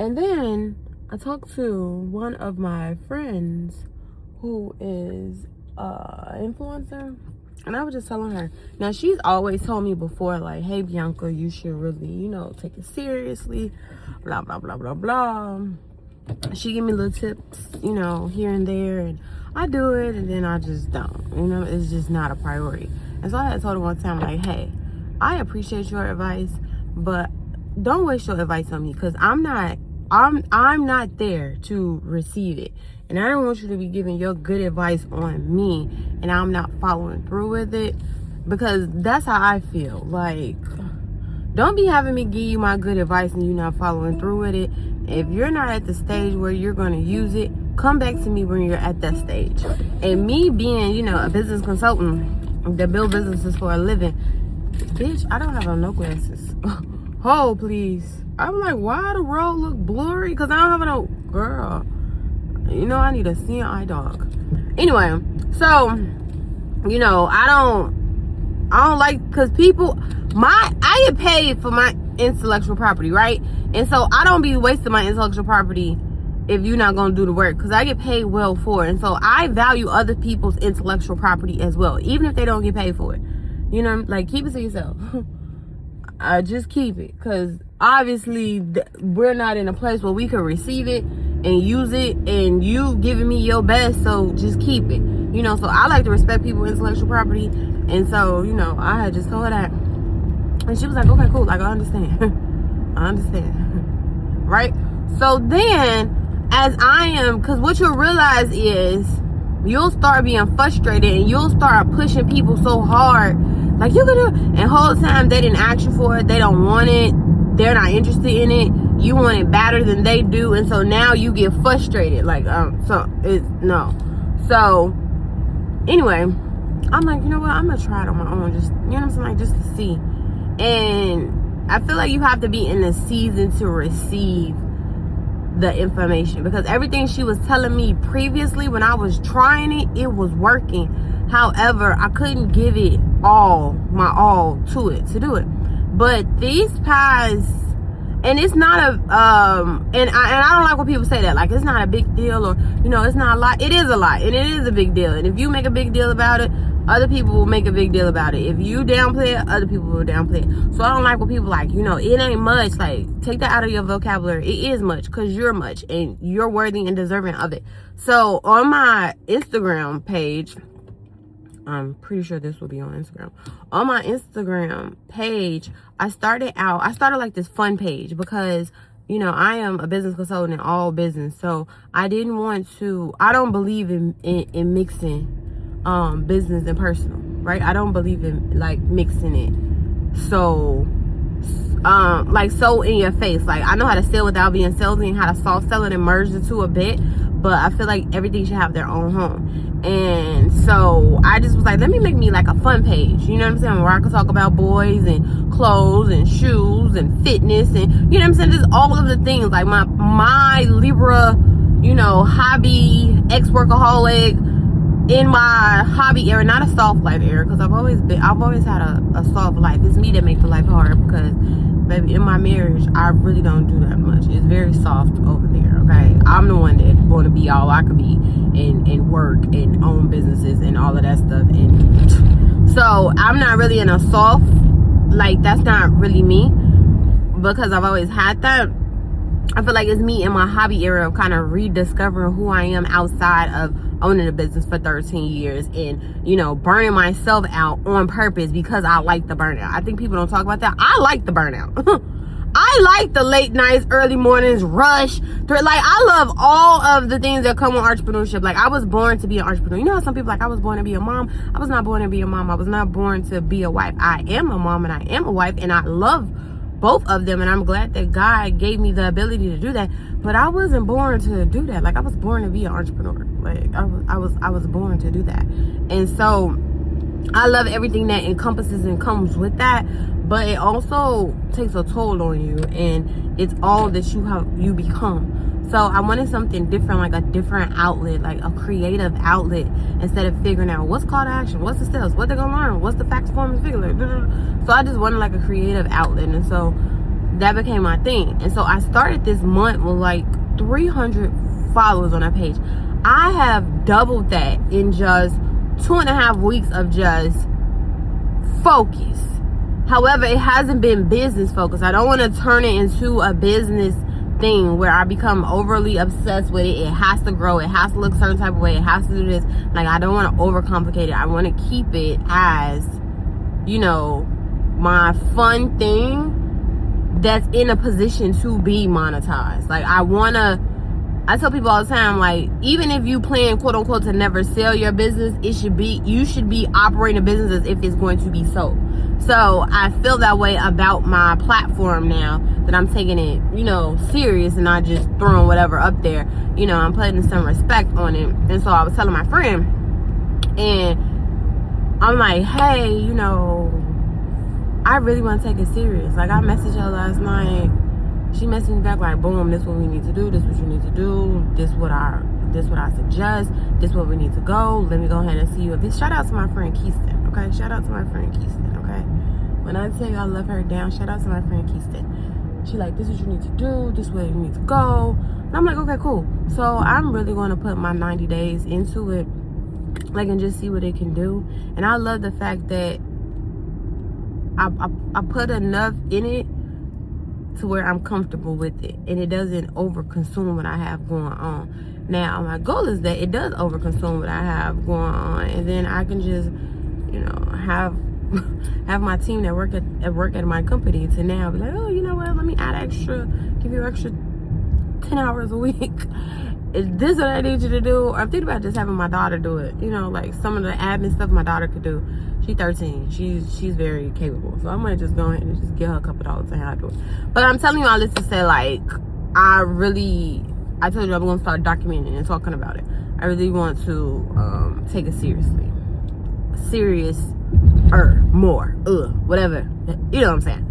And then I talked to one of my friends who is influencer, and I was just telling her, now she's always told me before, like, hey Bianca, you should really, you know, take it seriously, blah blah blah blah blah. She gave me little tips, you know, here and there, and I do it, and then I just don't, you know, it's just not a priority. And so I had told her one time, like, hey, I appreciate your advice, but don't waste your advice on me, because I'm not there to receive it. And I don't want you to be giving your good advice on me and I'm not following through with it, because that's how I feel. Like, don't be having me give you my good advice and you not following through with it. If you're not at the stage where you're going to use it, come back to me when you're at that stage. And me being, you know, a business consultant that build businesses for a living, bitch, I don't have no glasses. Oh, please. I'm like, why the road look blurry? Because I don't have no, girl, you know, I need a seeing eye dog. Anyway, so, you know, I don't like, because people, I get paid for my intellectual property, right? And so I don't be wasting my intellectual property if you're not going to do the work, because I get paid well for it. And so I value other people's intellectual property as well, even if they don't get paid for it. You know, like, keep it to yourself. Just keep it, because obviously we're not in a place where we can receive it and use it, and you giving me your best, so just keep it, you know. So I like to respect people's intellectual property, and so, you know, I had just told her that, and she was like, okay, cool, like, I understand. I understand. Right? So then, as I am, because what you'll realize is you'll start being frustrated and you'll start pushing people so hard, like, you gonna, and whole time they didn't ask you for it, they don't want it, they're not interested in it, you want it better than they do, and so now you get frustrated, like, so it's no. So anyway, I'm like, you know what, I'm gonna try it on my own, just, you know what I'm saying, like, just to see. And I feel like you have to be in the season to receive the information, because everything she was telling me previously when I was trying it, it was working. However, I couldn't give it my all to it, to do it. But these past, and it's not a and I don't like when people say that, like, it's not a big deal, or, you know, it's not a lot. It is a lot, and it is a big deal. And if you make a big deal about it, other people will make a big deal about it. If you downplay it, other people will downplay it. So I don't like when people, like, you know, it ain't much. Like, take that out of your vocabulary. It is much, because you're much and you're worthy and deserving of it. So on my Instagram page, I'm pretty sure this will be on Instagram. On my Instagram page, I started like this fun page, because, you know, I am a business consultant in all business. So I don't believe in mixing business and personal, right? I don't believe in, like, mixing it. So like, so in your face. Like, I know how to sell without being salesy and how to soft sell it and merge the two a bit, but I feel like everything should have their own home. And so I just was like, let me make me like a fun page, you know what I'm saying, where I can talk about boys and clothes and shoes and fitness and, you know what I'm saying, just all of the things, like my Libra, you know, hobby, ex-workaholic, in my hobby era, not a soft life era, because I've always had a soft life. It's me that makes the life hard, because baby, in my marriage, I really don't do that much. It's very soft over there, okay? I'm the one that want to be all I could be and work and own businesses and all of that stuff. And so I'm not really in a soft, like, that's not really me, because I've always had that. I feel like it's me in my hobby era of kind of rediscovering who I am outside of owning a business for 13 years and, you know, burning myself out on purpose because I like the burnout. I think people don't talk about that. I like the burnout. I like the late nights, early mornings, rush. Like, I love all of the things that come with entrepreneurship. Like, I was born to be an entrepreneur. You know how some people, like, I was born to be a mom. I was not born to be a mom. I was not born to be a wife. I am a mom and I am a wife, and I love both of them, and I'm glad that God gave me the ability to do that. But I wasn't born to do that. Like, I was born to be an entrepreneur. Like, I was born to do that. And so I love everything that encompasses and comes with that, but it also takes a toll on you, and it's all that you become. So I wanted something different, like a different outlet, like a creative outlet, instead of figuring out what's call to action, what's the steps, what they're gonna learn, what's the facts, form, and figure. So I just wanted like a creative outlet. And so that became my thing. And so I started this month with like 300 followers on that page. I have doubled that in just 2.5 weeks of just focus. However, it hasn't been business focused. I don't want to turn it into a business thing where I become overly obsessed with it. It has to grow. It has to look a certain type of way. It has to do this. Like, I don't want to overcomplicate it. I want to keep it as, you know, my fun thing that's in a position to be monetized. Like, I tell people all the time, like, even if you plan, quote unquote, to never sell your business, you should be operating a business as if it's going to be sold. So I feel that way about my platform now, that I'm taking it, you know, serious and not just throwing whatever up there. You know, I'm putting some respect on it. And so I was telling my friend, and I'm like, hey, you know, I really want to take it serious. Like, I messaged her last night. She messaged me back like, boom, this is what we need to do. This is what you need to do. This is what I suggest. This is what we need to go. Let me go ahead and see you. Shout out to my friend Keiston, okay? Shout out to my friend Keiston, okay? When I tell you I love her down, shout out to my friend Keiston. She like, this is what you need to do. This is where you need to go. And I'm like, okay, cool. So I'm really going to put my 90 days into it, like, and just see what it can do. And I love the fact that I put enough in it to where I'm comfortable with it, and it doesn't overconsume what I have going on. Now, my goal is that it does overconsume what I have going on, and then I can just, you know, have my team that work at my company to now be like, oh, you know what? Let me give you extra 10 hours a week. Is this what I need you to do? Or I'm thinking about just having my daughter do it. You know, like some of the admin stuff my daughter could do. She's 13. She's very capable. So I might just go ahead and just give her a couple dollars and how to do it. But I'm telling you all this to say, like, I told you I'm going to start documenting and talking about it. I really want to take it seriously. More, whatever. You know what I'm saying?